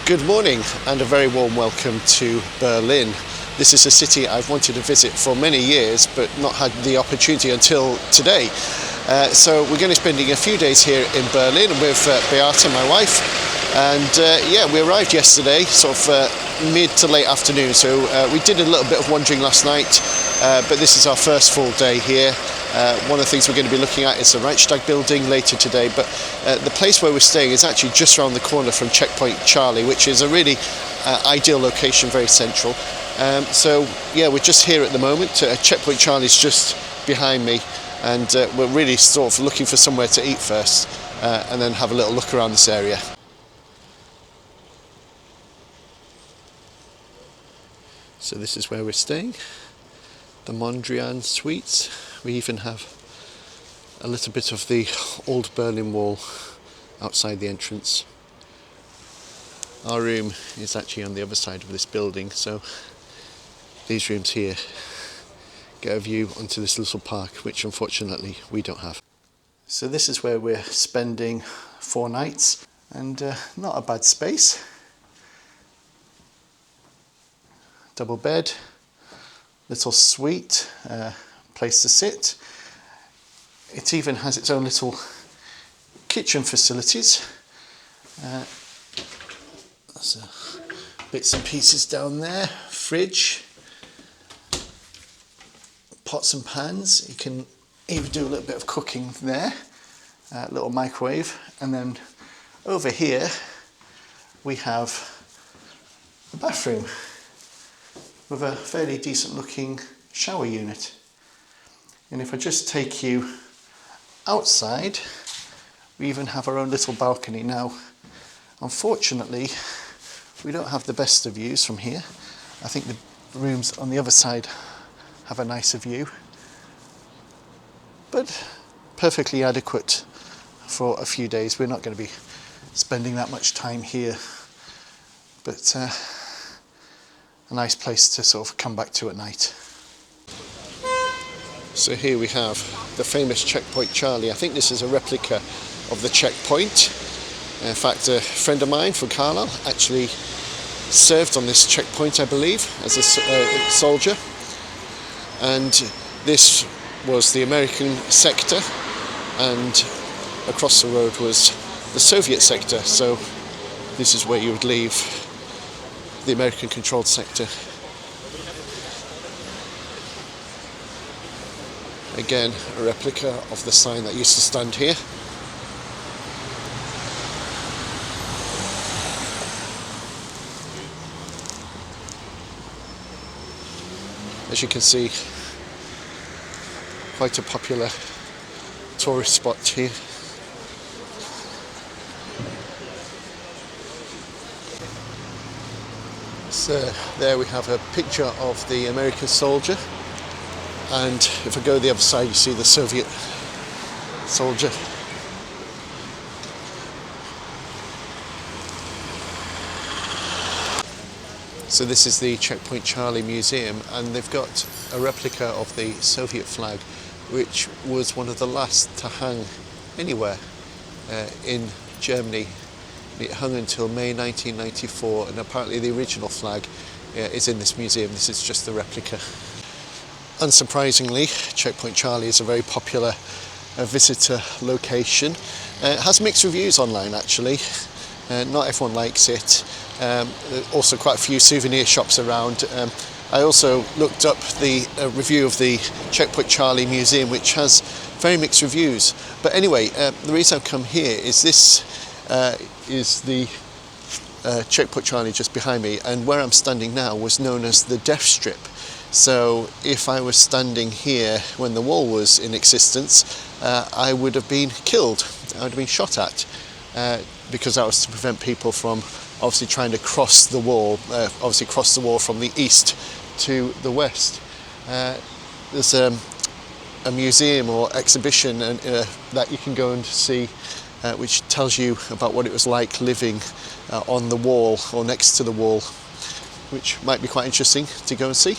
Good morning and a very warm welcome to Berlin. This is a city I've wanted to visit for many years but not had the opportunity until today. So we're going to be spending a few days here in Berlin with Beate, my wife, and we arrived yesterday, sort of mid to late afternoon, so we did a little bit of wandering last night, but this is our first full day here. One of the things we're going to be looking at is the Reichstag building later today, but the place where we're staying is actually just around the corner from Checkpoint Charlie, which is a really ideal location, very central. We're just here at the moment. Checkpoint Charlie's just behind me, and we're really sort of looking for somewhere to eat first and then have a little look around this area. So this is where we're staying, the Mondrian Suites. We even have a little bit of the old Berlin Wall outside the entrance. Our room is actually on the other side of this building, so these rooms here get a view onto this little park, which unfortunately we don't have. So this is where we're spending 4 nights, and not a bad space. Double bed, little suite, place to sit. It even has its own little kitchen facilities. There's bits and pieces down there, fridge, pots and pans. You can even do a little bit of cooking there, little microwave. And then over here we have a bathroom with a fairly decent looking shower unit. And if I just take you outside, we even have our own little balcony. Now, unfortunately, we don't have the best of views from here. I think the rooms on the other side have a nicer view, but perfectly adequate for a few days. We're not going to be spending that much time here, but a nice place to sort of come back to at night. So here we have the famous Checkpoint Charlie. I think this is a replica of the checkpoint. In fact, a friend of mine from Carlisle actually served on this checkpoint, I believe, as a soldier. And this was the American sector, and across the road was the Soviet sector. So this is where you would leave the American controlled sector. Again, a replica of the sign that used to stand here. As you can see, quite a popular tourist spot here. So there we have a picture of the American soldier, and if I go the other side you see the Soviet soldier. So this is the Checkpoint Charlie Museum, and they've got a replica of the Soviet flag, which was one of the last to hang anywhere in Germany. It hung until May 1994, and apparently the original flag is in this museum. This is just the replica. Unsurprisingly, Checkpoint Charlie is a very popular visitor location. It has mixed reviews online, actually. Not everyone likes it. Also quite a few souvenir shops around. I also looked up the review of the Checkpoint Charlie Museum, which has very mixed reviews. But anyway, the reason I've come here is this is the Checkpoint Charlie just behind me, and where I'm standing now was known as the Death Strip. So if I was standing here when the wall was in existence, I would have been killed. I would have been shot at, because that was to prevent people from obviously trying to cross the wall, cross the wall from the east to the west. There's a museum or exhibition that you can go and see, which tells you about what it was like living on the wall or next to the wall, which might be quite interesting to go and see.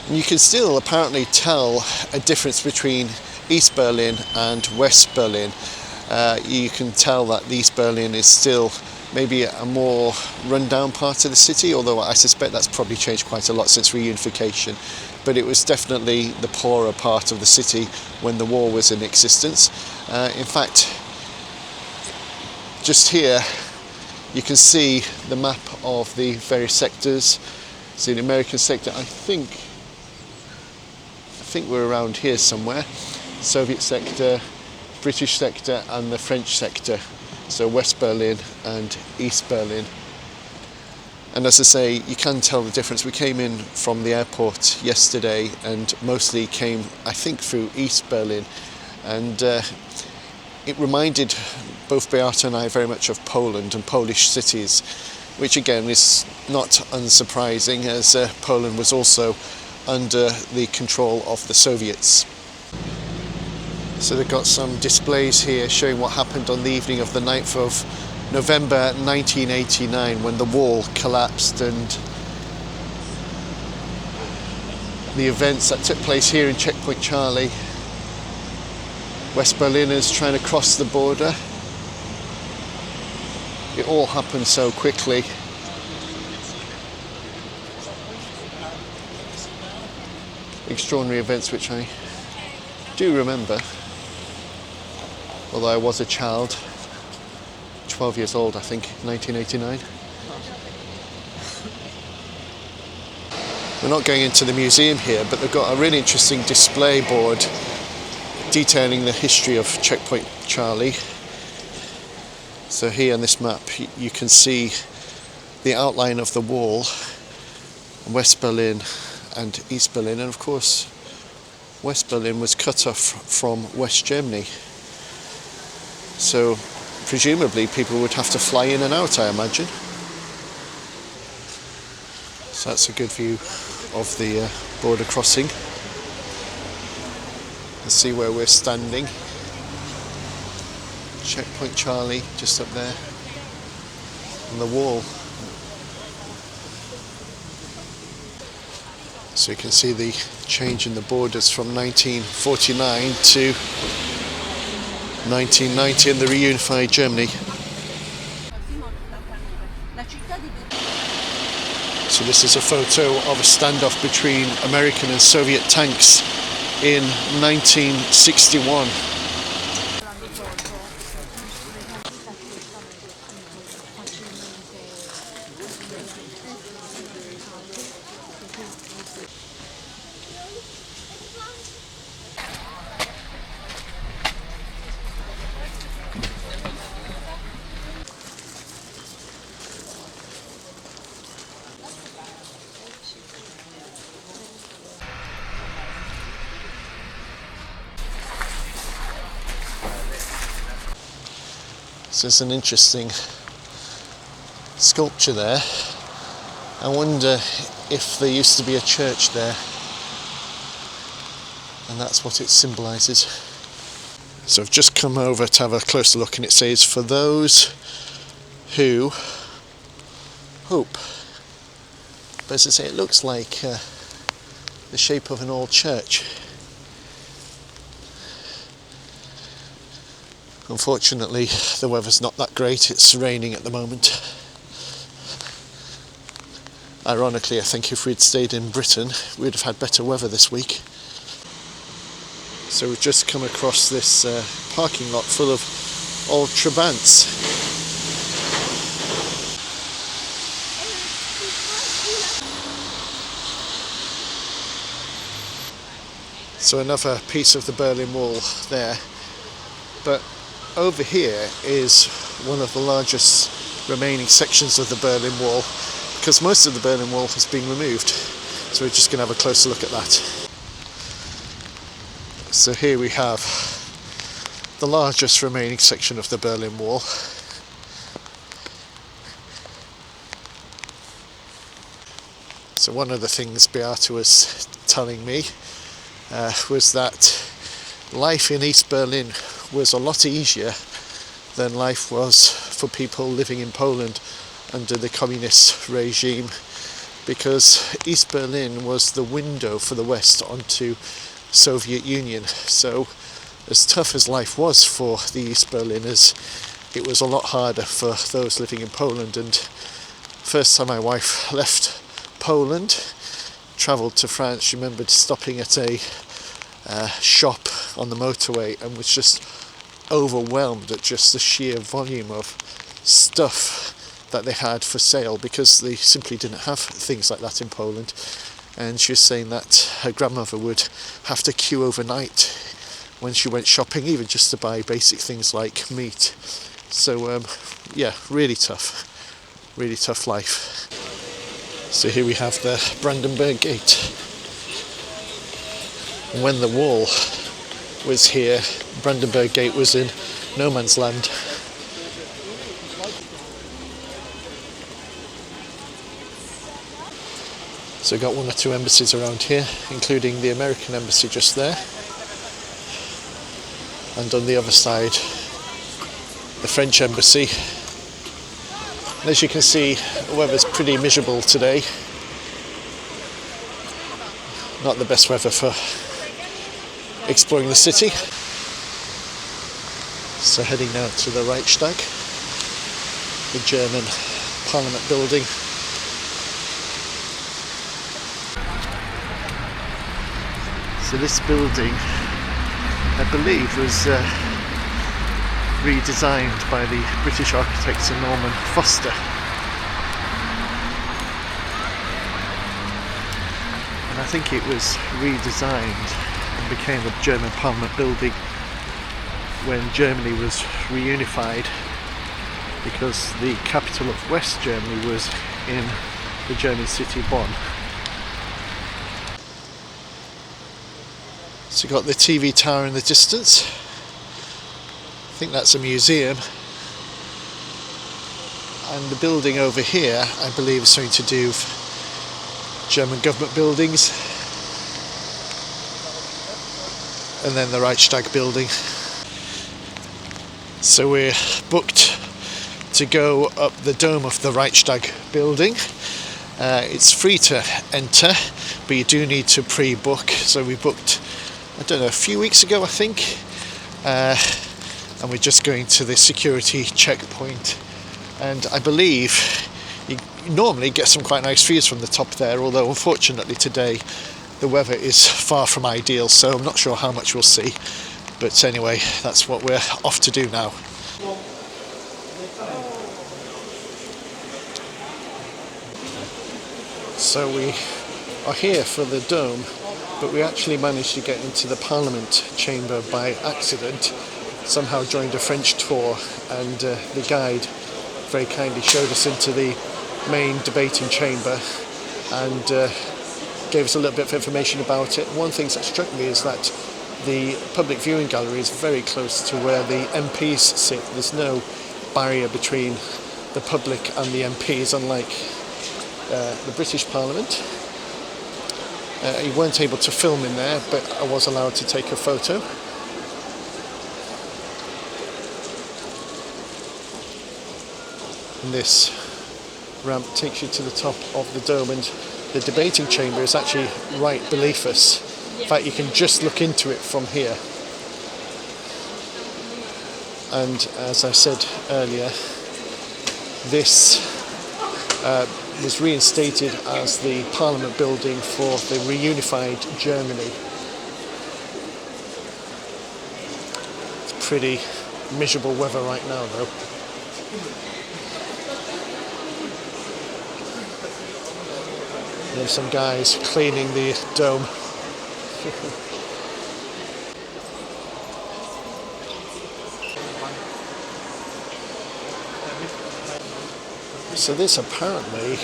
And you can still apparently tell a difference between East Berlin and West Berlin. You can tell that East Berlin is still maybe a more run-down part of the city, although I suspect that's probably changed quite a lot since reunification. But it was definitely the poorer part of the city when the wall was in existence. In fact, just here you can see the map of the various sectors. See the American sector, I think we're around here somewhere. Soviet sector, British sector and the French sector. So West Berlin and East Berlin. And as I say, you can tell the difference. We came in from the airport yesterday and mostly came, I think, through East Berlin. And it reminded both Beata and I very much of Poland and Polish cities, which again is not unsurprising, as Poland was also under the control of the Soviets. So they've got some displays here showing what happened on the evening of the 9th of November 1989 when the wall collapsed, and the events that took place here in Checkpoint Charlie. West Berliners trying to cross the border. It all happened so quickly. Extraordinary events which I do remember. Although I was a child, 12 years old I think, 1989. We're not going into the museum here, but they've got a really interesting display board detailing the history of Checkpoint Charlie. So here on this map you can see the outline of the wall, West Berlin and East Berlin, and of course West Berlin was cut off from West Germany. So presumably people would have to fly in and out, I imagine. So that's a good view of the border crossing. Let's see where we're standing. Checkpoint Charlie just up there on the wall. So you can see the change in the borders from 1949 to 1990 in the reunified Germany. So this is a photo of a standoff between American and Soviet tanks in 1961. So there's an interesting sculpture there. I wonder if there used to be a church there, and that's what it symbolises. So I've just come over to have a closer look, and it says, "For those who hope." But as I say, it looks like the shape of an old church. Unfortunately, the weather's not that great. It's raining at the moment. Ironically, I think if we'd stayed in Britain, we'd have had better weather this week. So we've just come across this parking lot full of old Trabants. So another piece of the Berlin Wall there. But over here is one of the largest remaining sections of the Berlin Wall, because most of the Berlin Wall has been removed. So we're just going to have a closer look at that. So here we have the largest remaining section of the Berlin Wall. So one of the things Beata was telling me was that life in East Berlin was a lot easier than life was for people living in Poland under the communist regime, because East Berlin was the window for the West onto Soviet Union. So as tough as life was for the East Berliners, it was a lot harder for those living in Poland. And first time my wife left Poland, travelled to France, she remembered stopping at a shop on the motorway and was just overwhelmed at just the sheer volume of stuff that they had for sale, because they simply didn't have things like that in Poland. And she was saying that her grandmother would have to queue overnight when she went shopping, even just to buy basic things like meat. So yeah, really tough life. So here we have the Brandenburg Gate. When the wall was here, Brandenburg Gate was in no man's land. So we've got one or two embassies around here, including the American embassy just there. And on the other side, the French embassy. And as you can see, the weather's pretty miserable today. Not the best weather for exploring the city. So heading now to the Reichstag, the German Parliament building. So this building, I believe, was redesigned by the British architect Sir Norman Foster. And I think it was redesigned and became the German Parliament building when Germany was reunified, because the capital of West Germany was in the German city Bonn. So you've got the TV tower in the distance. I think that's a museum. And the building over here, I believe, is something to do with German government buildings. And then the Reichstag building. So we're booked to go up the dome of the Reichstag building. It's free to enter, but you do need to pre-book. So we booked, I don't know, a few weeks ago, I think. And we're just going to the security checkpoint. And I believe you normally get some quite nice views from the top there, although unfortunately today the weather is far from ideal, so I'm not sure how much we'll see. But anyway, that's what we're off to do now. So we are here for the dome, but we actually managed to get into the Parliament chamber by accident. Somehow joined a French tour, and the guide very kindly showed us into the main debating chamber and gave us a little bit of information about it. One thing that struck me is that the public viewing gallery is very close to where the MPs sit. There's no barrier between the public and the MPs, unlike the British Parliament. You weren't able to film in there, but I was allowed to take a photo. And this ramp takes you to the top of the dome, and the debating chamber is actually right beneath us. In fact, you can just look into it from here. And as I said earlier, this was reinstated as the Parliament building for the reunified Germany. It's pretty miserable weather right now, though. There's some guys cleaning the dome. So this apparently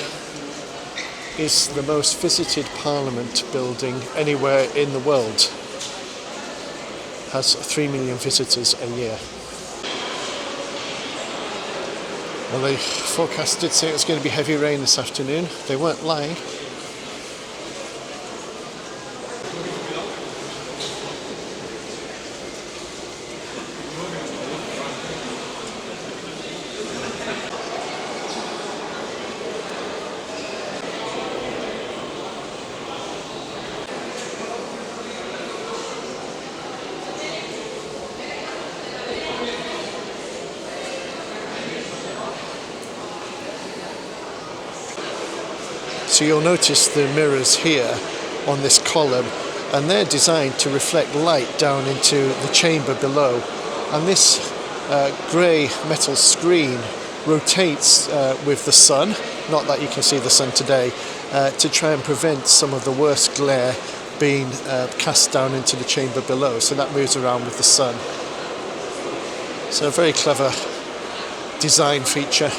is the most visited Parliament building anywhere in the world. Has 3 million visitors a year. Well, the forecast did say it was going to be heavy rain this afternoon. They weren't lying. So you'll notice the mirrors here on this column, and they're designed to reflect light down into the chamber below. And this grey metal screen rotates with the sun, not that you can see the sun today, to try and prevent some of the worst glare being cast down into the chamber below. So that moves around with the sun. So a very clever design feature.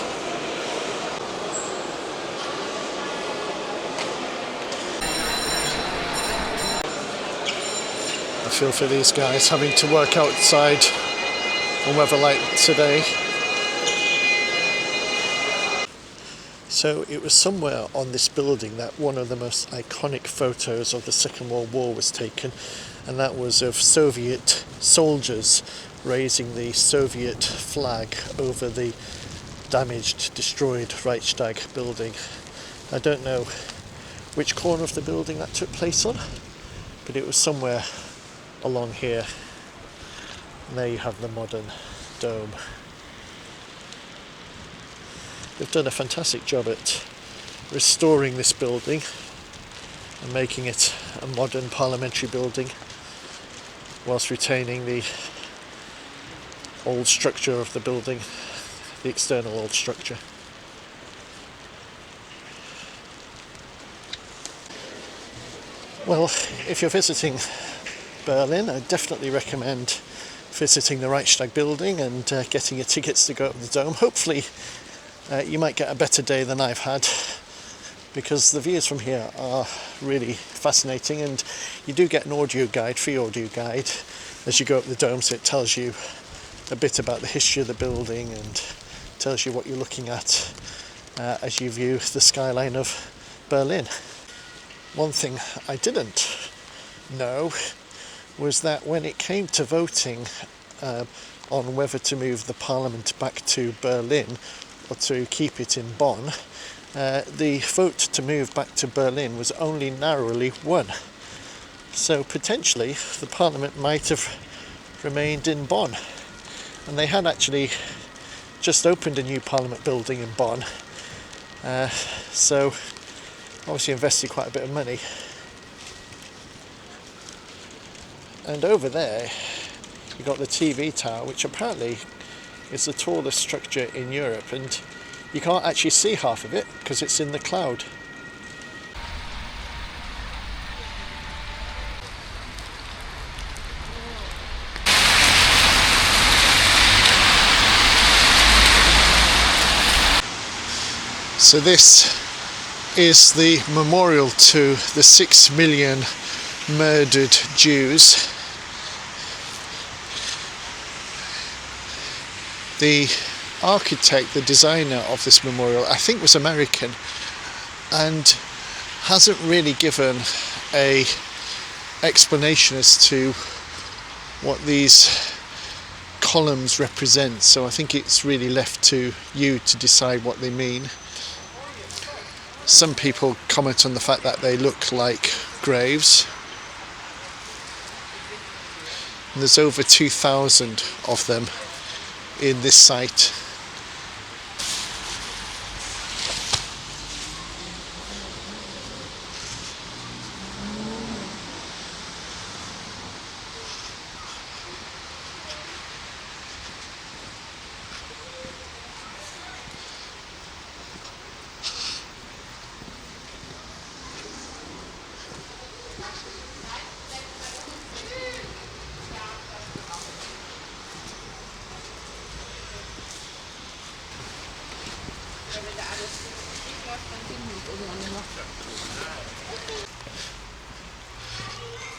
I feel for these guys having to work outside on weather like today. So it was somewhere on this building that one of the most iconic photos of the Second World War was taken, and that was of Soviet soldiers raising the Soviet flag over the damaged, destroyed Reichstag building. I don't know which corner of the building that took place on, but it was somewhere along here. And there you have the modern dome. They've done a fantastic job at restoring this building and making it a modern parliamentary building whilst retaining the old structure of the building, the external old structure. Well, if you're visiting Berlin, I definitely recommend visiting the Reichstag building and getting your tickets to go up the dome. Hopefully you might get a better day than I've had, because the views from here are really fascinating, and you do get an audio guide, free audio guide, as you go up the dome, so it tells you a bit about the history of the building and tells you what you're looking at as you view the skyline of Berlin. One thing I didn't know was that when it came to voting on whether to move the parliament back to Berlin or to keep it in Bonn, the vote to move back to Berlin was only narrowly won. So potentially the parliament might have remained in Bonn. And they had actually just opened a new parliament building in Bonn. So obviously invested quite a bit of money. And over there you've got the TV tower, which apparently is the tallest structure in Europe, and you can't actually see half of it because it's in the cloud. So this is the memorial to the 6 million murdered Jews. The architect, the designer of this memorial, I think was American, and hasn't really given a explanation as to what these columns represent, so I think it's really left to you to decide what they mean. Some people comment on the fact that they look like graves. And there's over 2,000 of them in this site.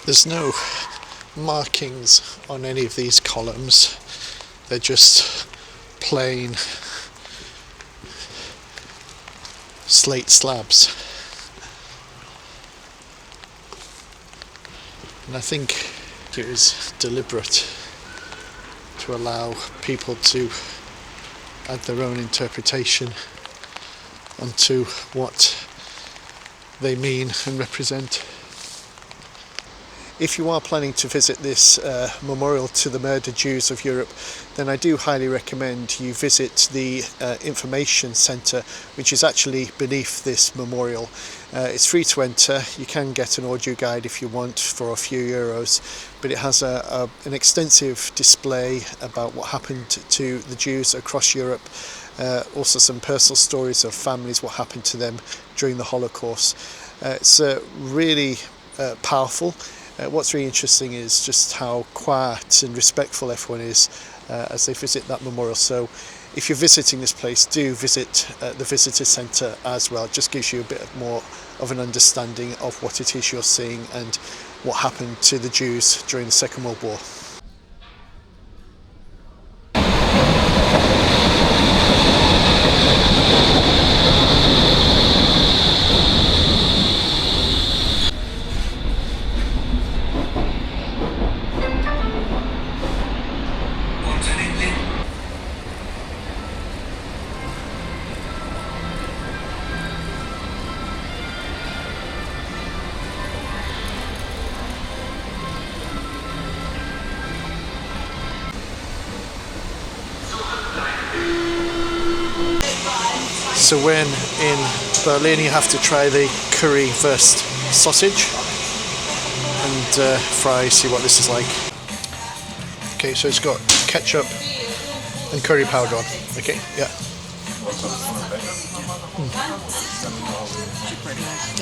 There's no markings on any of these columns, they're just plain slate slabs. And I think it was deliberate to allow people to add their own interpretation onto what they mean and represent. if you are planning to visit this memorial to the murdered Jews of Europe, then I do highly recommend you visit the information centre, which is actually beneath this memorial. It's free to enter. You can get an audio guide if you want for a few euros, but it has an extensive display about what happened to the Jews across Europe. Also some personal stories of families, what happened to them during the Holocaust. It's really powerful. What's really interesting is just how quiet and respectful everyone is as they visit that memorial. So if you're visiting this place, do visit the visitor centre as well. It just gives you a bit more of an understanding of what it is you're seeing and what happened to the Jews during the Second World War. So when in Berlin, you have to try the Currywurst sausage and fries, see what this is like. Okay, so it's got ketchup and curry powder on. Okay, yeah.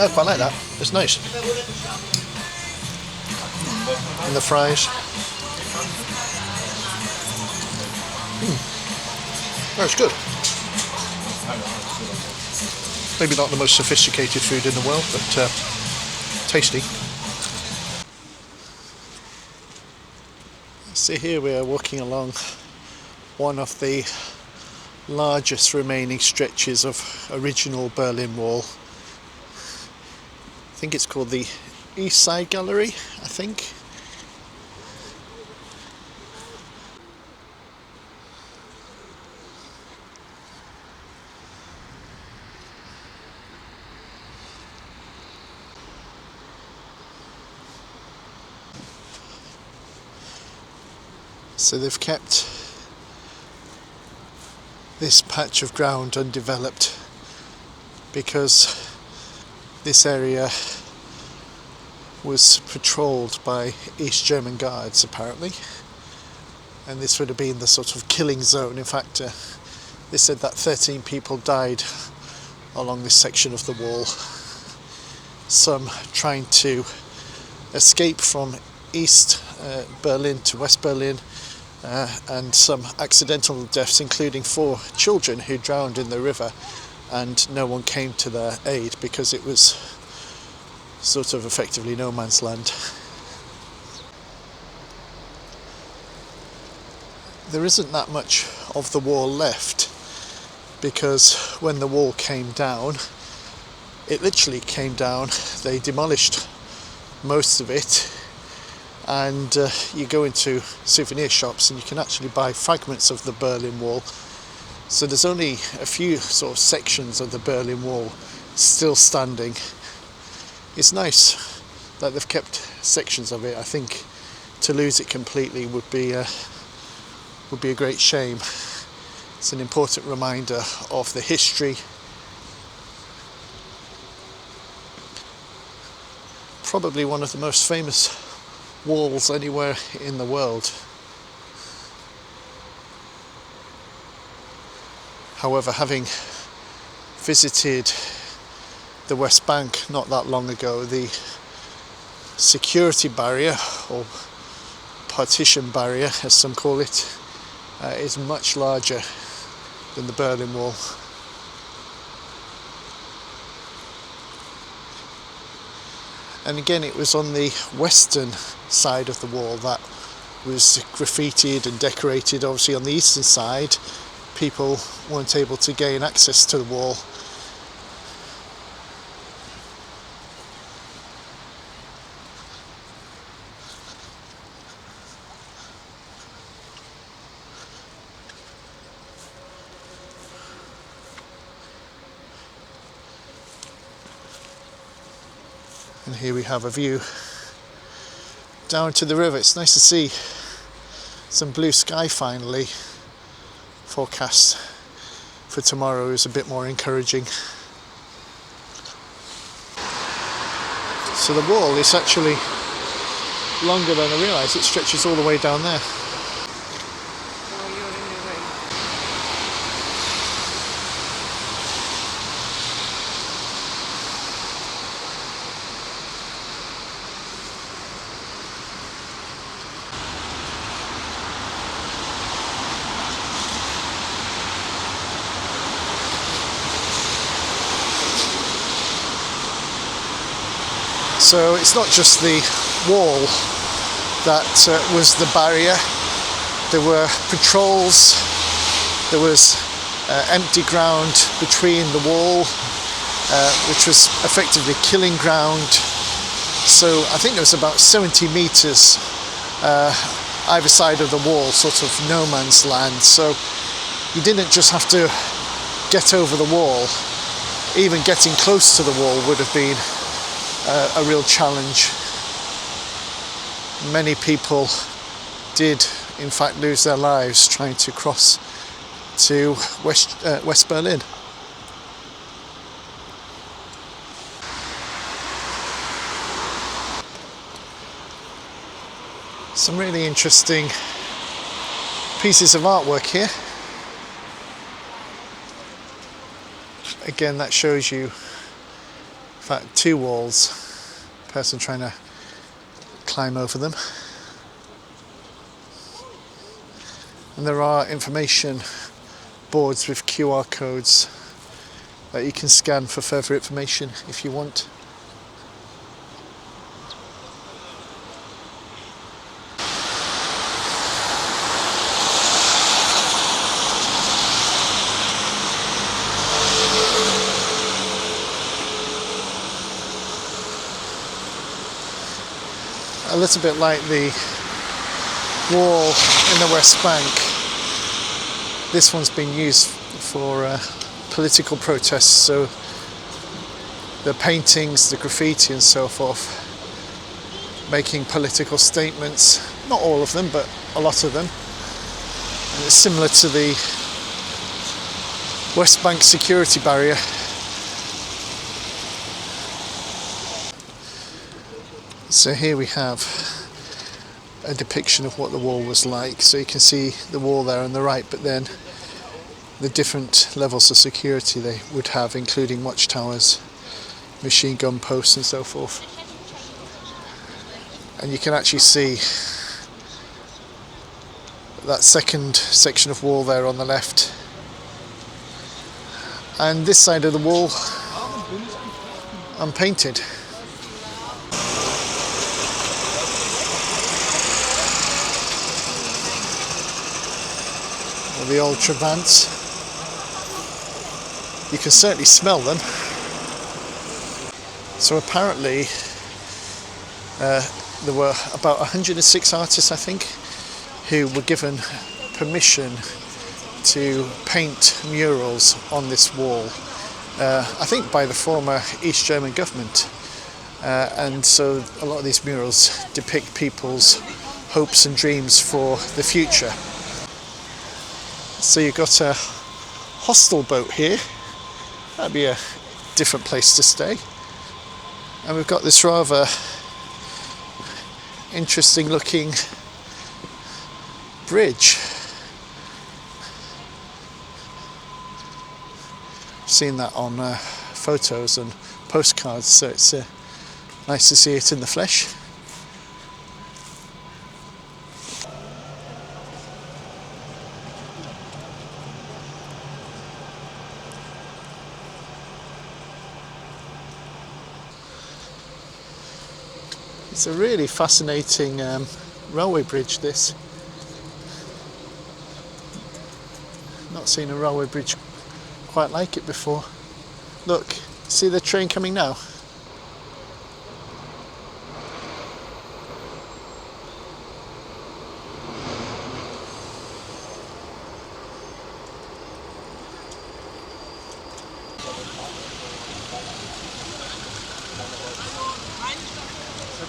I quite like that. It's nice. And the fries. That's good. Maybe not the most sophisticated food in the world, but tasty. So here we are walking along one of the largest remaining stretches of original Berlin Wall. I think it's called the East Side Gallery, I think. So they've kept this patch of ground undeveloped because this area was patrolled by East German guards apparently, and this would have been the sort of killing zone. In fact, they said that 13 people died along this section of the wall, some trying to escape from East Berlin to West Berlin, and some accidental deaths, including 4 children who drowned in the river, and no one came to their aid because it was sort of effectively no man's land. There isn't that much of the wall left because when the wall came down, it literally came down. They demolished most of it, and you go into souvenir shops and you can actually buy fragments of the Berlin Wall. So there's only a few sort of sections of the Berlin Wall still standing. It's nice that they've kept sections of it. I think to lose it completely would be a great shame. It's an important reminder of the history. Probably one of the most famous walls anywhere in the world. However, having visited the West Bank not that long ago, the security barrier, or partition barrier as some call it, is much larger than the Berlin Wall. And again, it was on the western side of the wall that was graffitied and decorated. Obviously on the eastern side, people weren't able to gain access to the wall. And here we have a view down to the river. It's nice to see some blue sky finally. Forecast for tomorrow is a bit more encouraging. So the wall is actually longer than I realised. It stretches all the way down there. So it's not just the wall that was the barrier. There were patrols, there was empty ground between the wall, which was effectively killing ground. So I think there was about 70 metres either side of the wall, sort of no man's land. So you didn't just have to get over the wall, even getting close to the wall would have been a real challenge. Many people did in fact lose their lives trying to cross to West Berlin. Some really interesting pieces of artwork here. Again, that shows you, in fact, two walls, a person trying to climb over them. And there are information boards with QR codes that you can scan for further information if you want. A little bit like the wall in the West Bank, this one's been used for political protests, so the paintings, the graffiti and so forth, making political statements, not all of them but a lot of them. And it's similar to the West Bank security barrier. So here we have a depiction of what the wall was like. So you can see the wall there on the right, but then the different levels of security they would have, including watchtowers, machine gun posts and so forth. And you can actually see that second section of wall there on the left. And this side of the wall unpainted. The old Trabants. You can certainly smell them. So apparently there were about 106 artists, I think, who were given permission to paint murals on this wall, I think by the former East German government. And so a lot of these murals depict people's hopes and dreams for the future. So you've got a hostel boat here. That'd be a different place to stay. And we've got this rather interesting looking bridge. I've seen that on photos and postcards, so it's nice to see it in the flesh. It's a really fascinating railway bridge, this. Not seen a railway bridge quite like it before. Look, see the train coming now? So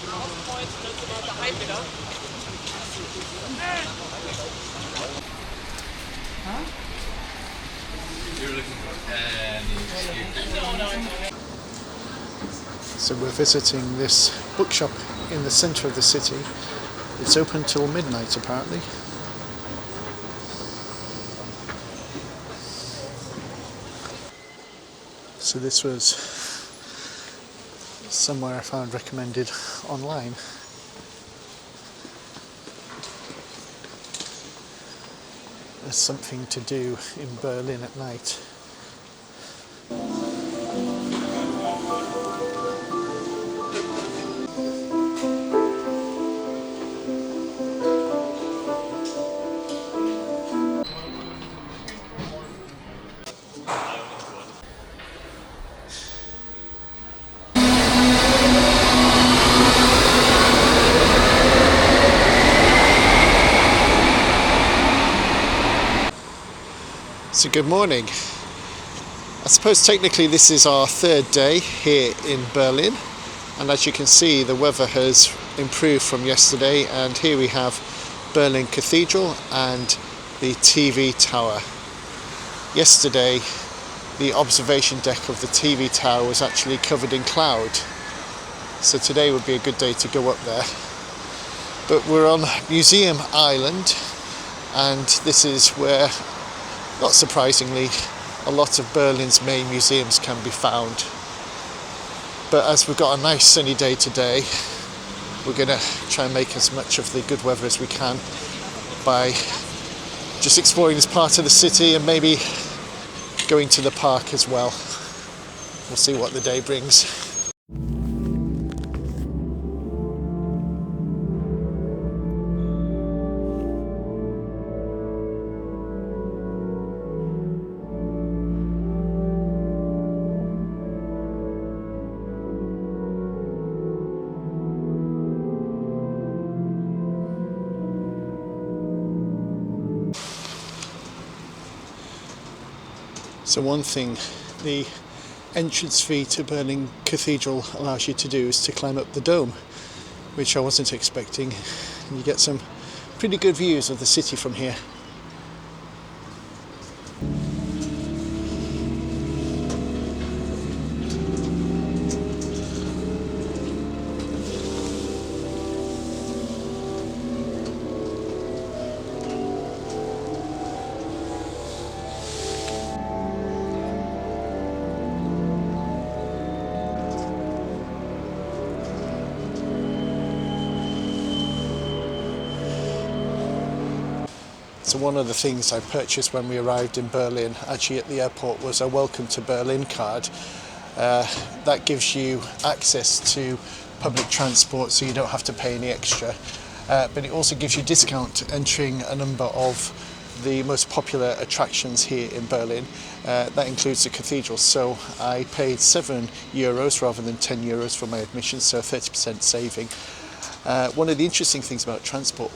we're visiting this bookshop in the centre of the city. It's open till midnight apparently. So this was somewhere I found recommended online. There's something to do in Berlin at night. So good morning. I suppose technically this is our third day here in Berlin, and as you can see the weather has improved from yesterday, and here we have Berlin Cathedral and the TV tower. Yesterday the observation deck of the TV tower was actually covered in cloud, so today would be a good day to go up there. But we're on Museum Island, and this is where, not surprisingly, a lot of Berlin's main museums can be found. But as we've got a nice sunny day today, we're going to try and make as much of the good weather as we can by just exploring this part of the city and maybe going to the park as well. We'll see what the day brings. So one thing the entrance fee to Berlin Cathedral allows you to do is to climb up the dome, which I wasn't expecting, and you get some pretty good views of the city from here. So one of the things I purchased when we arrived in Berlin, actually at the airport, was a Welcome to Berlin card. That gives you access to public transport, so you don't have to pay any extra. But it also gives you discount entering a number of the most popular attractions here in Berlin. That includes the cathedral. So I paid €7 rather than €10 for my admission, so 30% saving. One of the interesting things about transport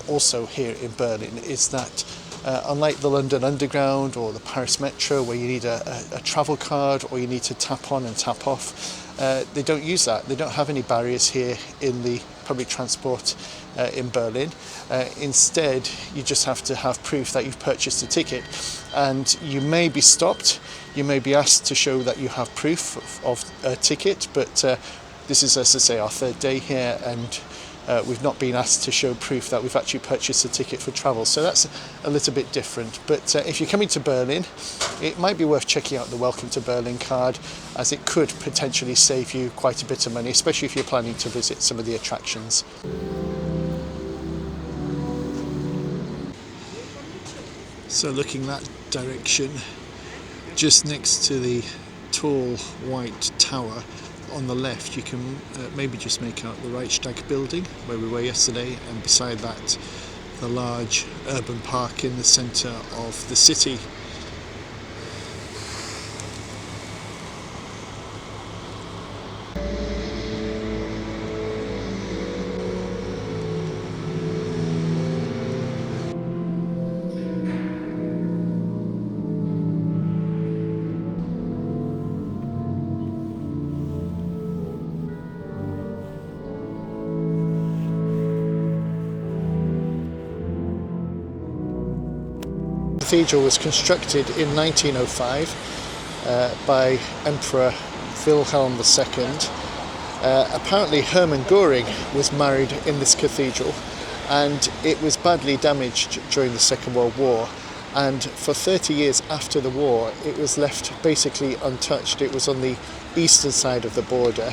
also here in Berlin is that unlike the London Underground or the Paris Metro, where you need a travel card or you need to tap on and tap off, they don't use that. They don't have any barriers here in the public transport in Berlin. Instead, you just have to have proof that you've purchased a ticket, and you may be stopped. You may be asked to show that you have proof of a ticket, but this is, as I say, our third day here, and we've not been asked to show proof that we've actually purchased a ticket for travel, so that's a little bit different. But if you're coming to Berlin, it might be worth checking out the Welcome to Berlin card, as it could potentially save you quite a bit of money, especially if you're planning to visit some of the attractions. So looking that direction, just next to the tall white tower, on the left you can maybe just make out the Reichstag building where we were yesterday, and beside that the large urban park in the centre of the city. cathedral was constructed in 1905 by Emperor Wilhelm II. Apparently Hermann Göring was married in this cathedral, and it was badly damaged during the Second World War, and for 30 years after the war it was left basically untouched. It was on the eastern side of the border,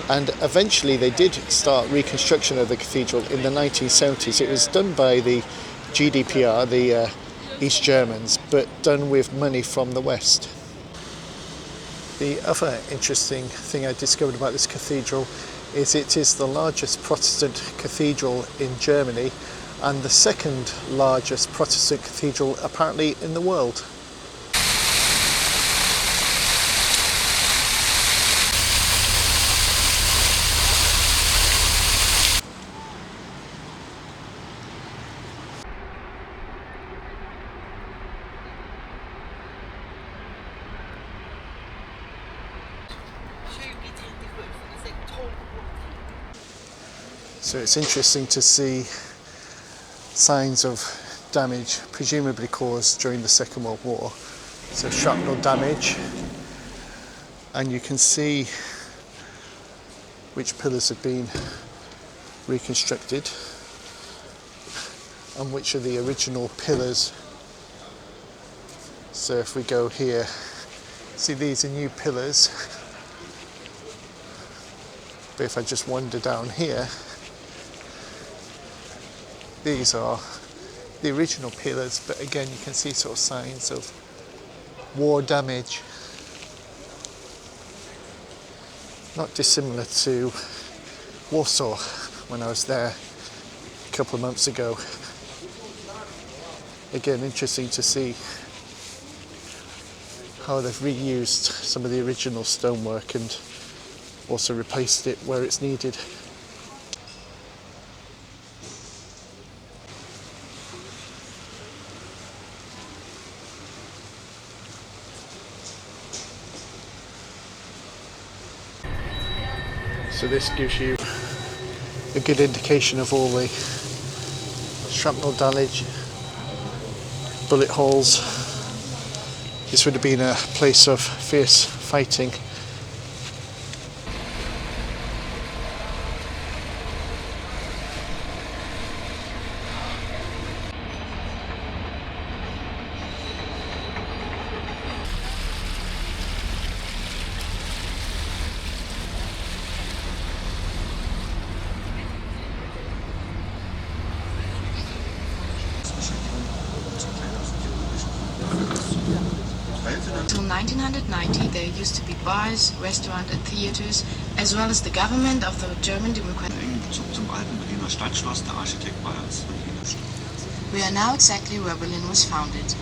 and eventually they did start reconstruction of the cathedral in the 1970s. It was done by the GDPR, the East Germans, but done with money from the West. The other interesting thing I discovered about this cathedral is it is the largest Protestant cathedral in Germany and the second largest Protestant cathedral apparently in the world. So it's interesting to see signs of damage presumably caused during the Second World War. So shrapnel damage, and you can see which pillars have been reconstructed and which are the original pillars. So if we go here, see these are new pillars, but if I just wander down here, these are the original pillars, but again you can see sort of signs of war damage, not dissimilar to Warsaw when I was there a couple of months ago. Again, interesting to see how they've reused some of the original stonework and also replaced it where it's needed. So this gives you a good indication of all the shrapnel damage, bullet holes. This would have been a place of fierce fighting. Until 1990 there used to be bars, restaurants and theaters, as well as the government of the German Democratic. We are now exactly where Berlin was founded.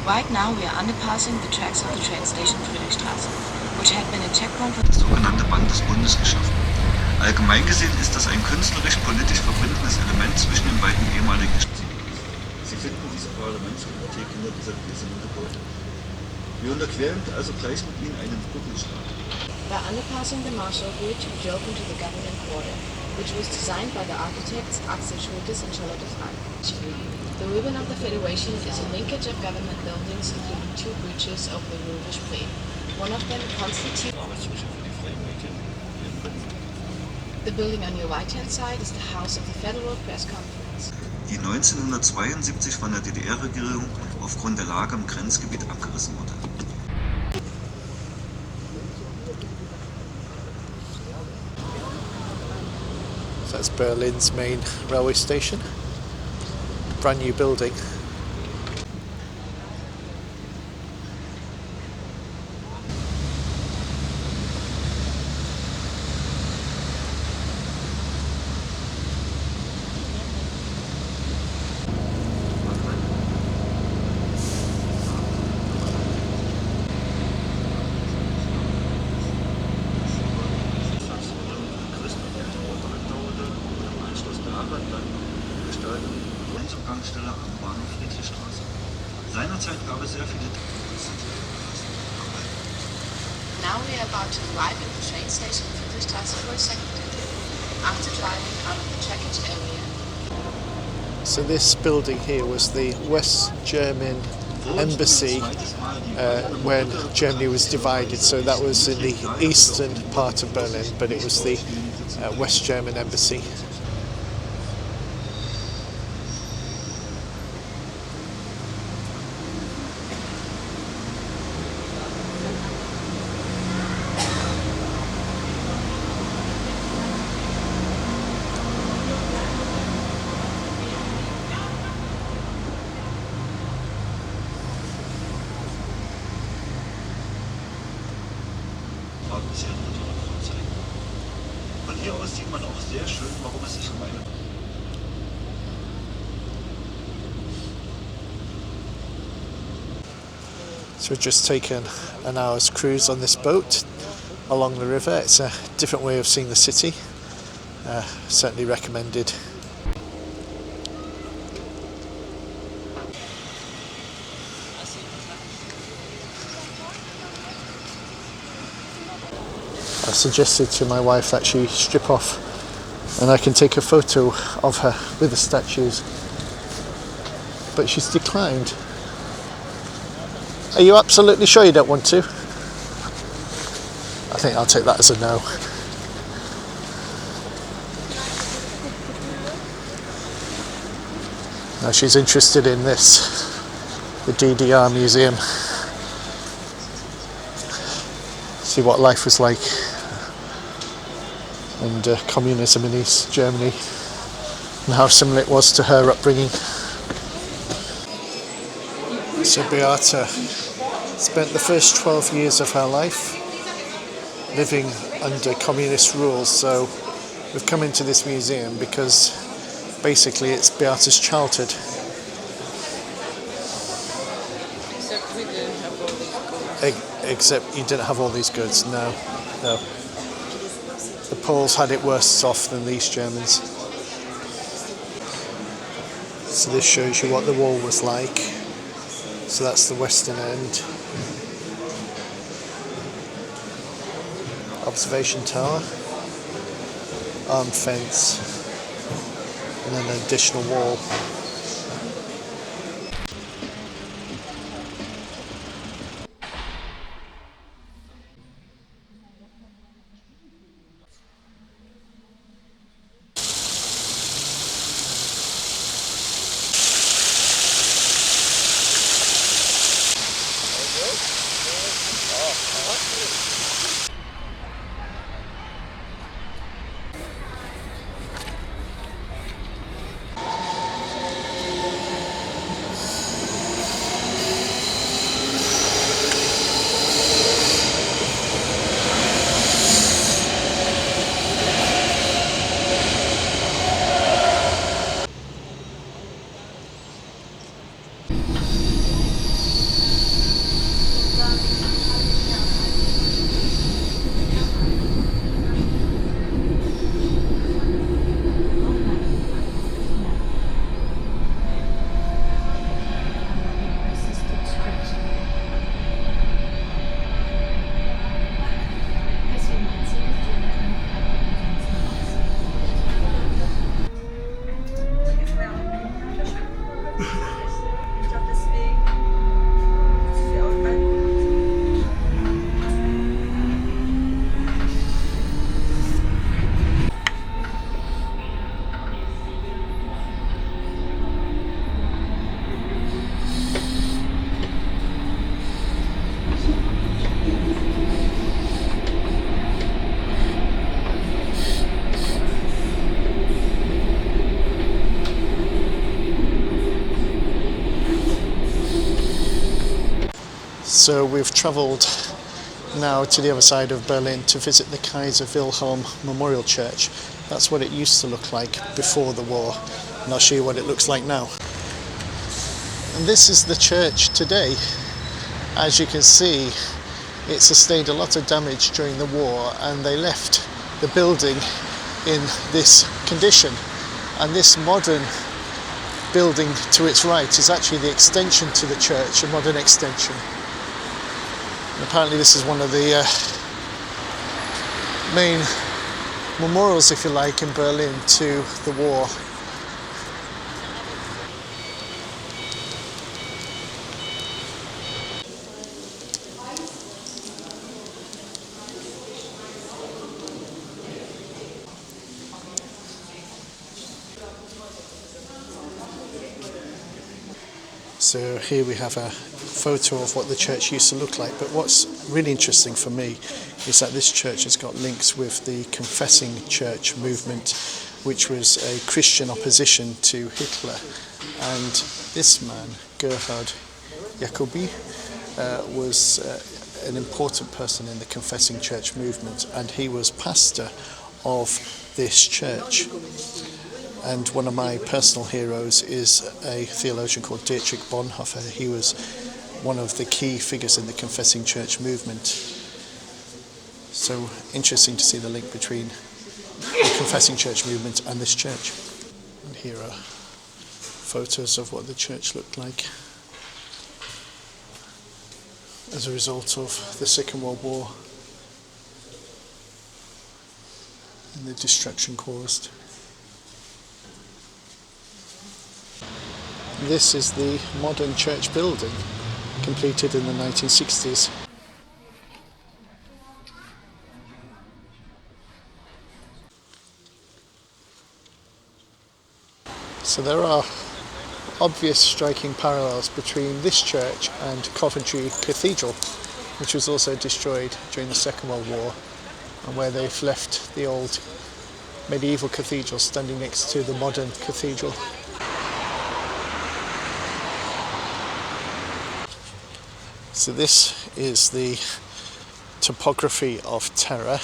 Right now we are underpassing the tracks of the train station Friedrichstraße, which had been a checkpoint for das sogenannte Band des Bundes geschaffen. Allgemein gesehen ist das ein künstlerisch-politisch verbindendes Element zwischen den beiden ehemaligen Städten. Sie finden diese Parlamentsbibliothek hinter diesem Gebäude. Wir unterqueren also gleich mit Ihnen einen Brückenschlag. By underpassing the Marshall Bridge, we drove into the government quarter, which was designed by the architects Axel Schultes and Charlotte Frank. The ribbon of the Federation is a linkage of government buildings, including two bridges over the River Spree. One of them constitutes. The building on your right-hand side is the house of the Federal Press Conference. Die 1972 von der DDR-Regierung aufgrund der Lage im Grenzgebiet abgerissen wurde. So that's Berlin's main railway station. Brand new building. Now we are about to arrive at the train station Friedrichstraße for a second interview, after driving out of the trackage area. So this building here was the West German embassy when Germany was divided. So that was in the eastern part of Berlin, but it was the West German embassy. Von hier aus sieht man auch sehr schön, warum es sich um eine So we've just taken an hour's cruise on this boat along the river. It's a different way of seeing the city. Certainly recommended. I suggested to my wife that she strip off and I can take a photo of her with the statues, but she's declined. Are you absolutely sure you don't want to? I think I'll take that as a no. Now she's interested in this, the DDR Museum. See what life was like under communism in East Germany and how similar it was to her upbringing. So Beata spent the first 12 years of her life living under communist rules, so we've come into this museum because basically it's Beata's childhood. Except you didn't have all these goods, no. The Poles had it worse off than these Germans. So this shows you what the wall was like. So that's the western end. Observation tower, armed fence, and then an additional wall. So we've travelled now to the other side of Berlin to visit the Kaiser Wilhelm Memorial Church. That's what it used to look like before the war, and I'll show you what it looks like now. And this is the church today. As you can see, it sustained a lot of damage during the war, and they left the building in this condition. And this modern building to its right is actually the extension to the church, a modern extension. And apparently this is one of the main memorials, if you like, in Berlin to the war. So here we have a photo of what the church used to look like, but what's really interesting for me is that this church has got links with the Confessing Church movement, which was a Christian opposition to Hitler. And this man, Gerhard Jacobi, was an important person in the Confessing Church movement, and he was pastor of this church. And one of my personal heroes is a theologian called Dietrich Bonhoeffer. He was one of the key figures in the Confessing Church movement. So interesting to see the link between the Confessing Church movement and this church. And here are photos of what the church looked like as a result of the Second World War and the destruction caused. This is the modern church building, completed in the 1960s. So there are obvious striking parallels between this church and Coventry Cathedral, which was also destroyed during the Second World War, and where they've left the old medieval cathedral standing next to the modern cathedral. So this is the Topography of Terror,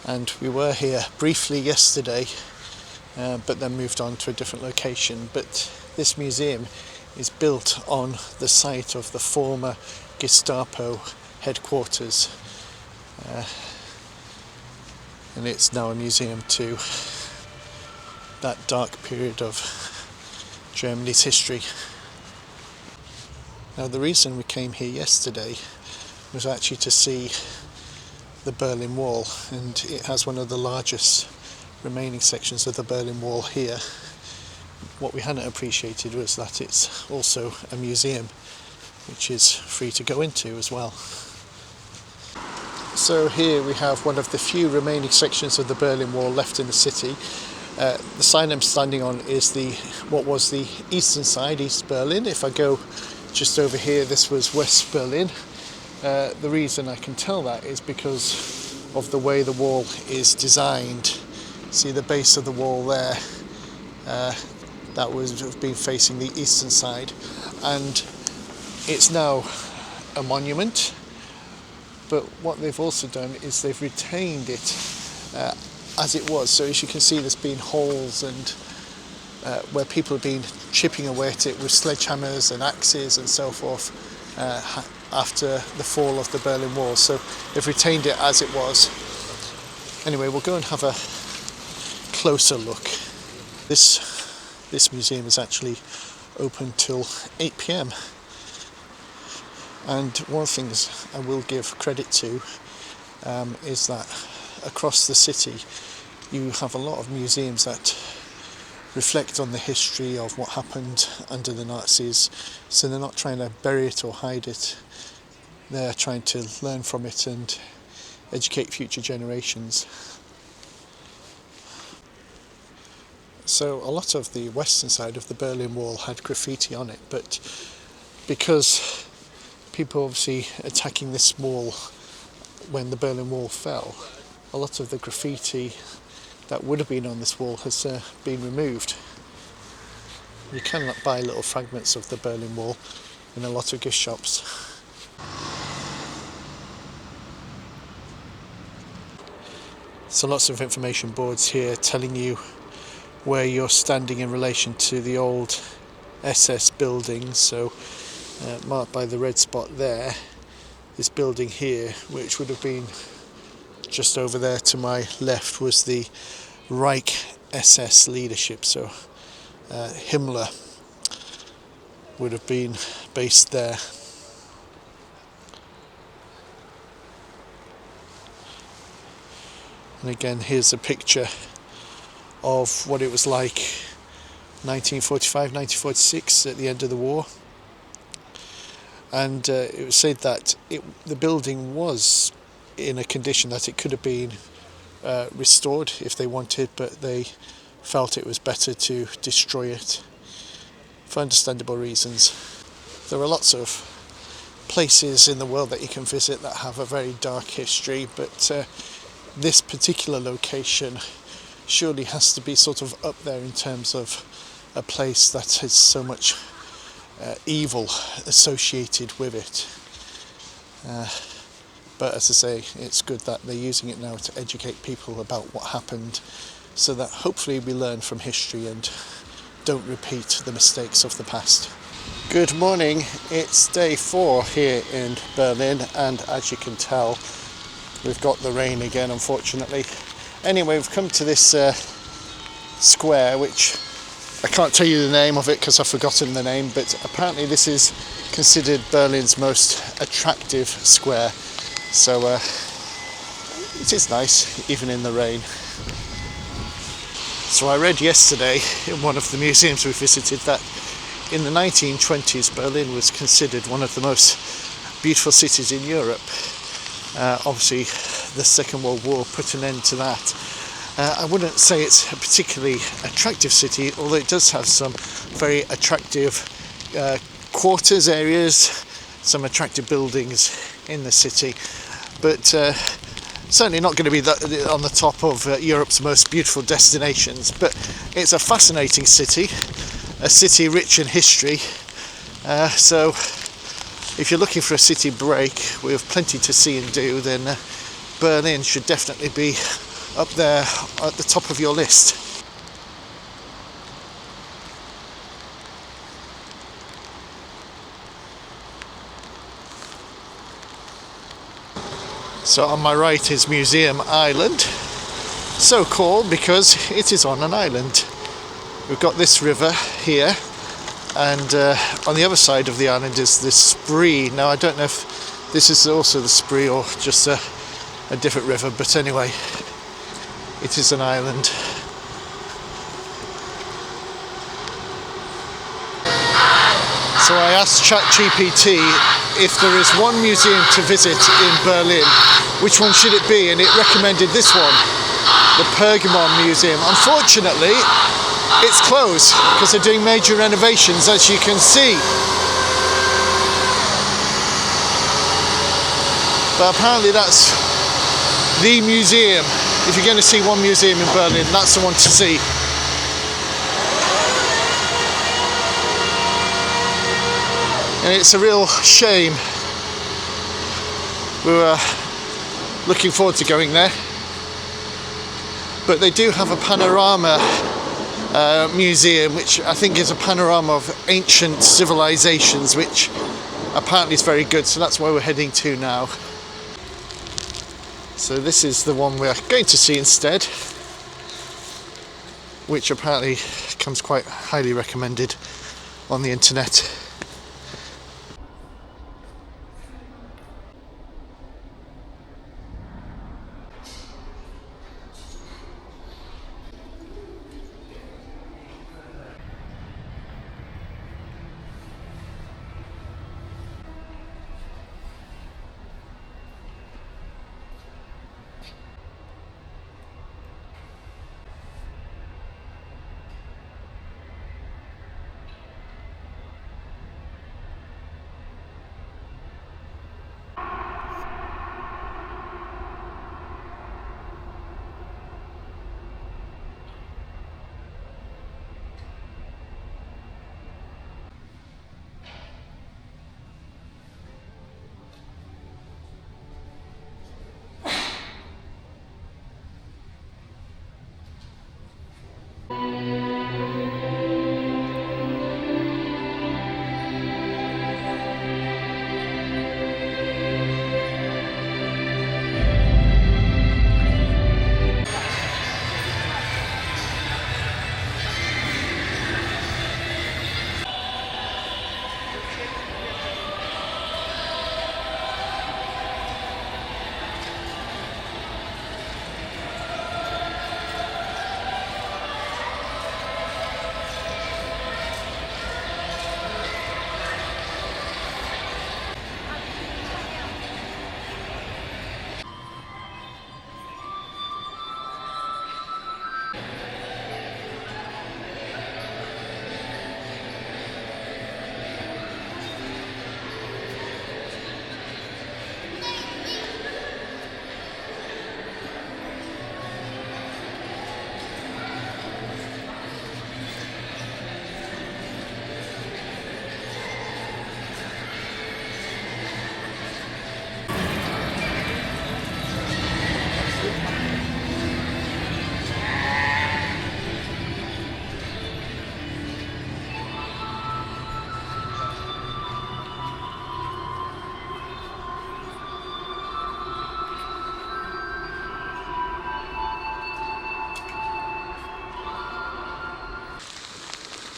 and we were here briefly yesterday, but then moved on to a different location. But this museum is built on the site of the former Gestapo headquarters, and it's now a museum to that dark period of Germany's history. Now, the reason we came here yesterday was actually to see the Berlin Wall, and it has one of the largest remaining sections of the Berlin Wall here. What we hadn't appreciated was that it's also a museum, which is free to go into as well. So here we have one of the few remaining sections of the Berlin Wall left in the city. The sign I'm standing on is what was the eastern side, East Berlin. If I go just over here, this was West Berlin. The reason I can tell that is because of the way the wall is designed. See the base of the wall there? That would have been facing the eastern side, and it's now a monument. But what they've also done is they've retained it as it was. So as you can see, there's been holes and where people have been chipping away at it with sledgehammers and axes and so forth after the fall of the Berlin Wall. So they've retained it as it was. Anyway, we'll go and have a closer look. This museum is actually open till 8 p.m. And one of the things I will give credit to is that across the city you have a lot of museums that reflect on the history of what happened under the Nazis. So they're not trying to bury it or hide it. They're trying to learn from it and educate future generations. So a lot of the western side of the Berlin Wall had graffiti on it, but because people obviously attacking this wall when the Berlin Wall fell, a lot of the graffiti that would have been on this wall has been removed. You can buy little fragments of the Berlin Wall in a lot of gift shops. So lots of information boards here telling you where you're standing in relation to the old SS building. So marked by the red spot there, this building here, which would have been just over there to my left, was the Reich SS leadership. So Himmler would have been based there. And again, here's a picture of what it was like 1945, 1946 at the end of the war. And it was said that the building was in a condition that it could have been restored if they wanted, but they felt it was better to destroy it for understandable reasons. There are lots of places in the world that you can visit that have a very dark history, but this particular location surely has to be sort of up there in terms of a place that has so much evil associated with it. But as I say, it's good that they're using it now to educate people about what happened, so that hopefully we learn from history and don't repeat the mistakes of the past. Good morning, it's day 4 here in Berlin, and as you can tell, we've got the rain again, unfortunately. Anyway, we've come to this square, which I can't tell you the name of it because I've forgotten the name, but apparently this is considered Berlin's most attractive square. So it is nice, even in the rain. So I read yesterday in one of the museums we visited that in the 1920s Berlin was considered one of the most beautiful cities in Europe. Obviously the Second World War put an end to that. I wouldn't say it's a particularly attractive city, although it does have some very attractive quarters areas, some attractive buildings in the city, but certainly not going to be on the top of Europe's most beautiful destinations. But it's a fascinating city, a city rich in history, so if you're looking for a city break with plenty to see and do, then Berlin should definitely be up there at the top of your list. So on my right is Museum Island, so called because it is on an island. We've got this river here, and on the other side of the island is the Spree. Now I don't know if this is also the Spree or just a different river, but anyway, it is an island. So I asked ChatGPT if there is one museum to visit in Berlin, which one should it be, and it recommended this one, the Pergamon Museum. Unfortunately, it's closed because they're doing major renovations, as you can see. But apparently that's the museum. If you're going to see one museum in Berlin, that's the one to see. And it's a real shame. We were looking forward to going there. But they do have a panorama museum, which I think is a panorama of ancient civilizations, which apparently is very good. So that's where we're heading to now. So this is the one we're going to see instead, which apparently comes quite highly recommended on the internet.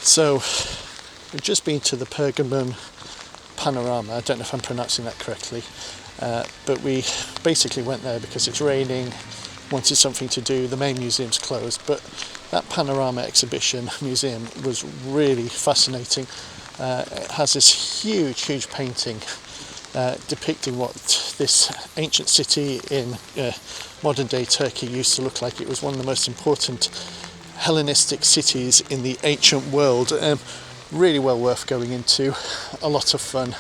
So we've just been to the Pergamon Panorama. I don't know if I'm pronouncing that correctly, but we basically went there because it's raining, wanted something to do. The main museum's closed, but that panorama exhibition museum was really fascinating. It has this huge painting depicting what this ancient city in modern day Turkey used to look like. It was one of the most important Hellenistic cities in the ancient world. Really well worth going into, a lot of fun.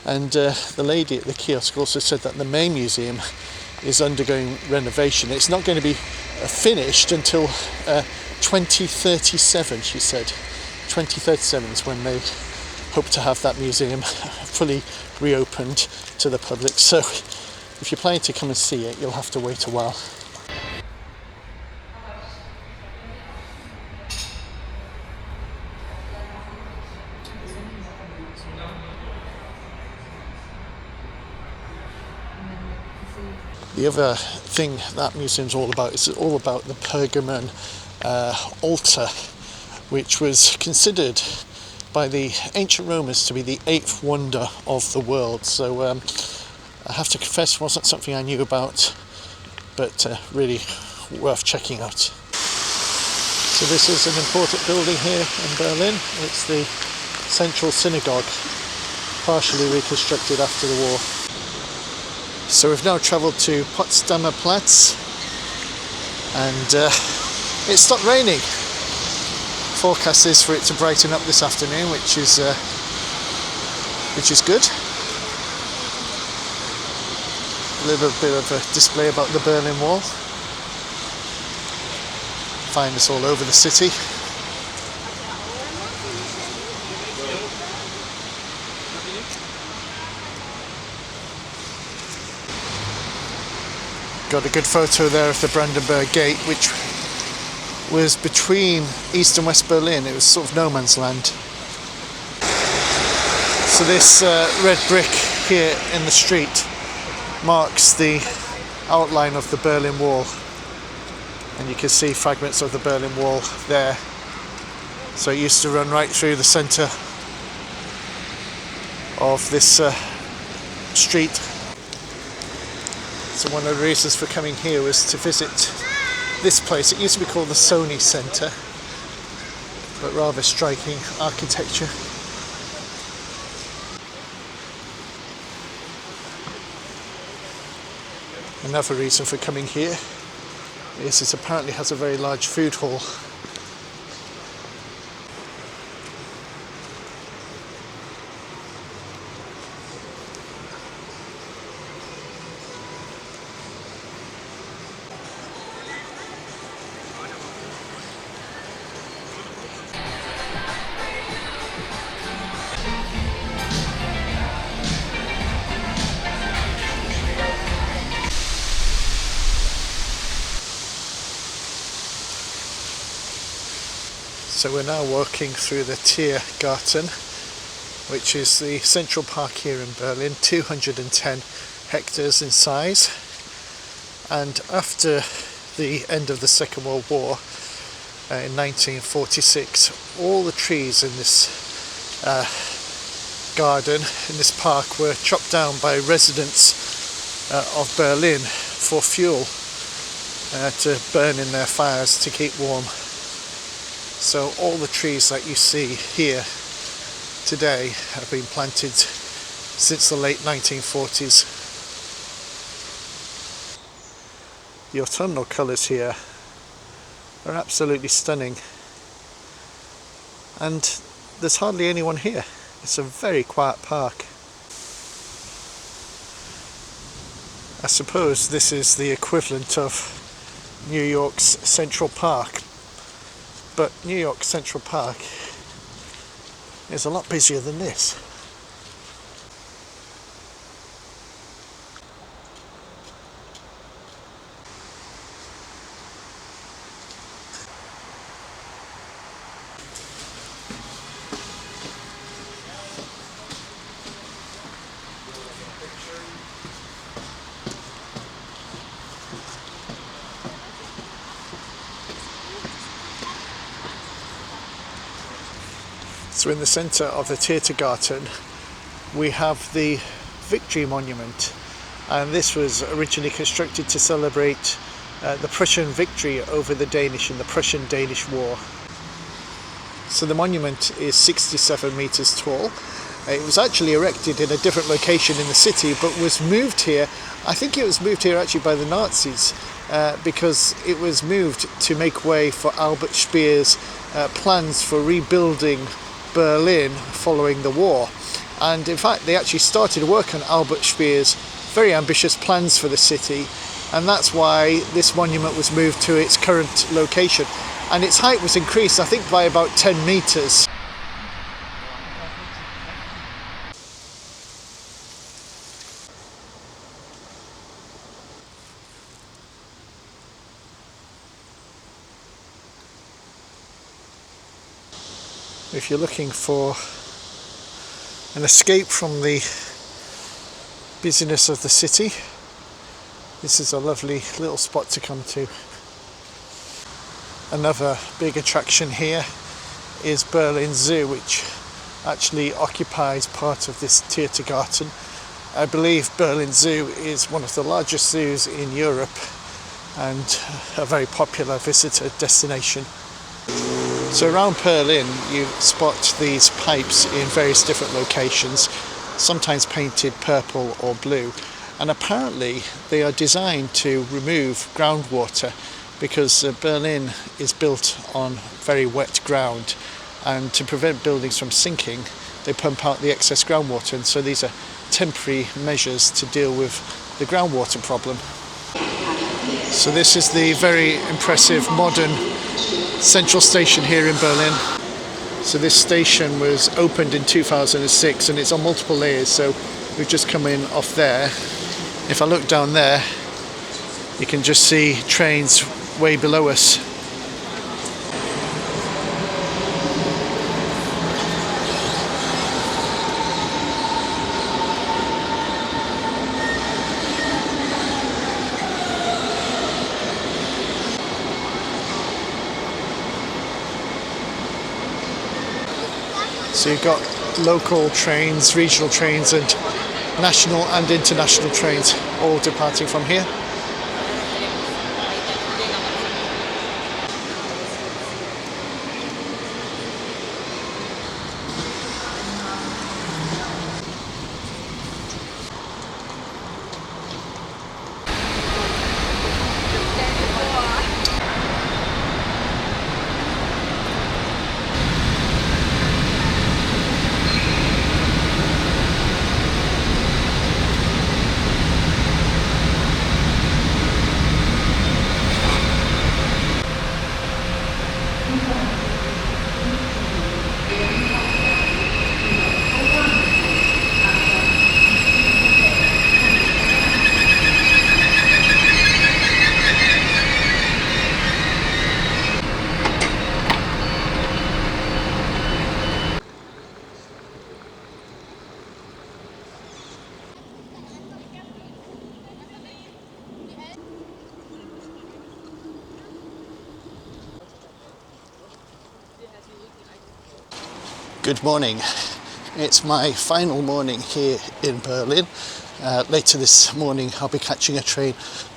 And the lady at the kiosk also said that the main museum is undergoing renovation. It's not going to be finished until 2037, she said. 2037 is when they hope to have that museum fully reopened to the public. So if you're planning to come and see it, you'll have to wait a while. The other thing that museum's all about is all about the Pergamon altar, which was considered by the ancient Romans to be the 8th wonder of the world. So I have to confess, it wasn't something I knew about, but really worth checking out. So this is an important building here in Berlin. It's the Central Synagogue, partially reconstructed after the war. So we've now travelled to Potsdamer-Platz, and it stopped raining. Forecast is for it to brighten up this afternoon, which is good. A little bit of a display about the Berlin Wall. Find us all over the city. Got a good photo there of the Brandenburg Gate, which was between East and West Berlin. It was sort of no man's land. So this red brick here in the street marks the outline of the Berlin Wall, and you can see fragments of the Berlin Wall there. So it used to run right through the centre of this street. So one of the reasons for coming here was to visit this place. It used to be called the Sony Centre, but rather striking architecture. Another reason for coming here is it apparently has a very large food hall. So we're now walking through the Tiergarten, which is the central park here in Berlin, 210 hectares in size. And after the end of the Second World War, in 1946, all the trees in this garden, in this park, were chopped down by residents of Berlin for fuel to burn in their fires to keep warm. So all the trees that you see here today have been planted since the late 1940s. The autumnal colours here are absolutely stunning, and there's hardly anyone here. It's a very quiet park. I suppose this is the equivalent of New York's Central Park. But New York Central Park is a lot busier than this. So in the centre of the Tiergarten we have the Victory Monument, and this was originally constructed to celebrate the Prussian victory over the Danish in the Prussian-Danish War. So the monument is 67 metres tall. It was actually erected in a different location in the city, but was moved here. I think it was moved here actually by the Nazis because it was moved to make way for Albert Speer's plans for rebuilding Berlin following the war. And in fact, they actually started work on Albert Speer's very ambitious plans for the city, and that's why this monument was moved to its current location. And its height was increased, I think, by about 10 metres. If you're looking for an escape from the busyness of the city, this is a lovely little spot to come to. Another big attraction here is Berlin Zoo, which actually occupies part of this Tiergarten. I believe Berlin Zoo is one of the largest zoos in Europe and a very popular visitor destination. So around Berlin you spot these pipes in various different locations, sometimes painted purple or blue, and apparently they are designed to remove groundwater because Berlin is built on very wet ground, and to prevent buildings from sinking they pump out the excess groundwater, and so these are temporary measures to deal with the groundwater problem. So this is the very impressive modern central station here in Berlin. So this station was opened in 2006 and it's on multiple layers, so we've just come in off there. If I look down there you can just see trains way below us. So you've got local trains, regional trains and national and international trains all departing from here. Good morning. It's my final morning here in Berlin. Later this morning I'll be catching a train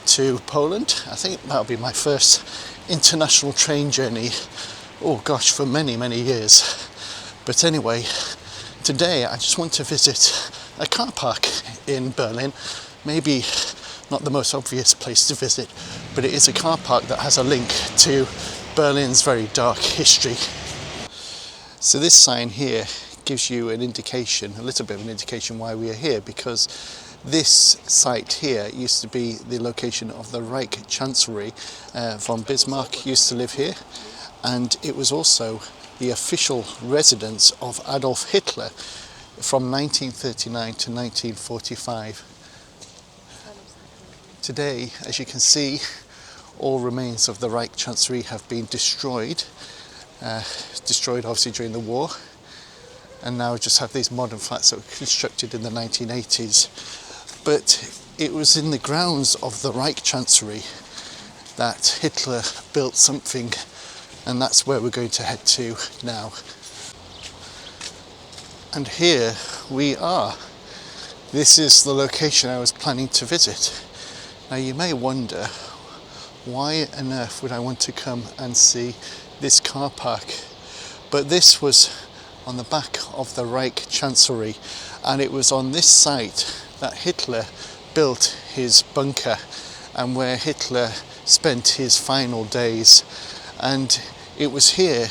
to Poland. I think that'll be my first international train journey, oh gosh, for many years. But anyway, today I just want to visit a car park in Berlin. Maybe not the most obvious place to visit, but it is a car park that has a link to Berlin's very dark history. So this sign here gives you an indication, a little bit of an indication why we are here, because this site here used to be the location of the Reich Chancellery. Von Bismarck used to live here, and it was also the official residence of Adolf Hitler from 1939 to 1945. Today, as you can see, all remains of the Reich Chancellery have been destroyed. Destroyed obviously during the war, and now just have these modern flats that were constructed in the 1980s. But it was in the grounds of the Reich Chancellery that Hitler built something, and that's where we're going to head to now. And here we are. This is the location I was planning to visit. Now you may wonder, why on earth would I want to come and see this car park? But this was on the back of the Reich Chancellery, and it was on this site that Hitler built his bunker and where Hitler spent his final days. And it was here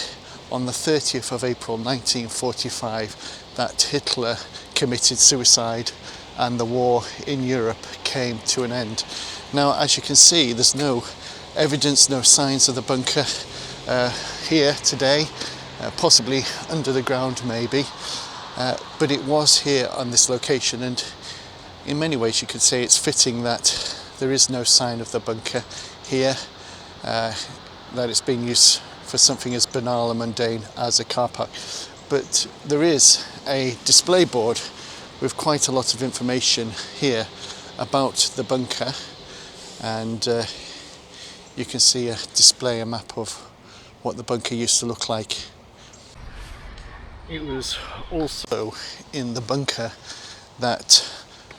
on the 30th of April 1945 that Hitler committed suicide and the war in Europe came to an end. Now, as you can see, there's no evidence, no signs of the bunker here today, possibly under the ground maybe, but it was here on this location, and in many ways you could say it's fitting that there is no sign of the bunker here, that it's being used for something as banal and mundane as a car park. But there is a display board with quite a lot of information here about the bunker, and you can see a map of what the bunker used to look like. It was also in the bunker that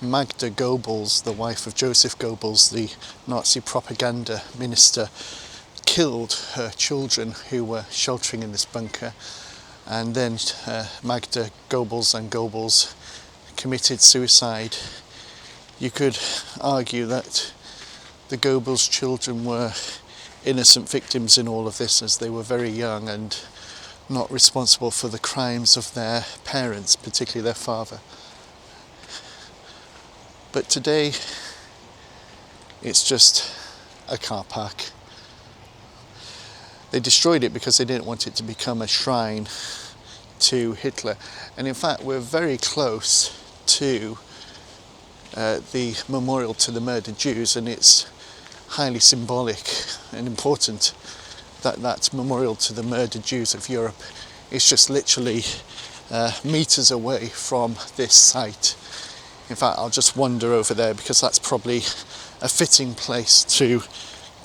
Magda Goebbels, the wife of Joseph Goebbels, the Nazi propaganda minister, killed her children who were sheltering in this bunker, and then Magda Goebbels and Goebbels committed suicide. You could argue that the Goebbels children were innocent victims in all of this, as they were very young and not responsible for the crimes of their parents, particularly their father. But today it's just a car park. They destroyed it because they didn't want it to become a shrine to Hitler. And in fact, we're very close to the memorial to the murdered Jews, and it's highly symbolic and important that that memorial to the murdered Jews of Europe is just literally meters away from this site. In fact, I'll just wander over there because that's probably a fitting place to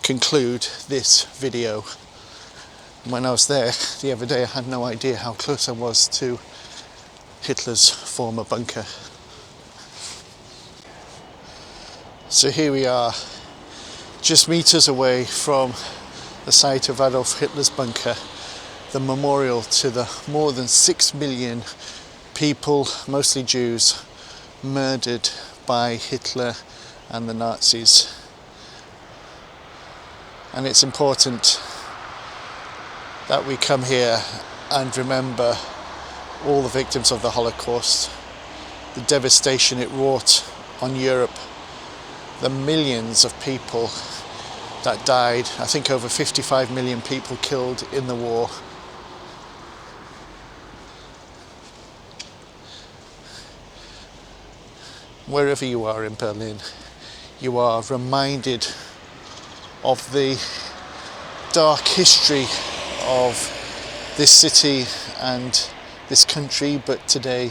conclude this video. When I was there the other day, I had no idea how close I was to Hitler's former bunker. So here we are, just meters away from the site of Adolf Hitler's bunker, the memorial to the more than 6 million people, mostly Jews, murdered by Hitler and the Nazis. And it's important that we come here and remember all the victims of the Holocaust, the devastation it wrought on Europe, the millions of people that died. I think over 55 million people killed in the war. Wherever you are in Berlin, you are reminded of the dark history of this city and this country, but today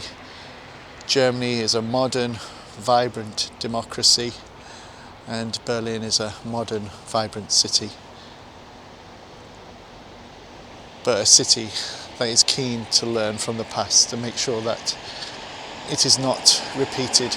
Germany is a modern, vibrant democracy, and Berlin is a modern, vibrant city. But a city that is keen to learn from the past and make sure that it is not repeated.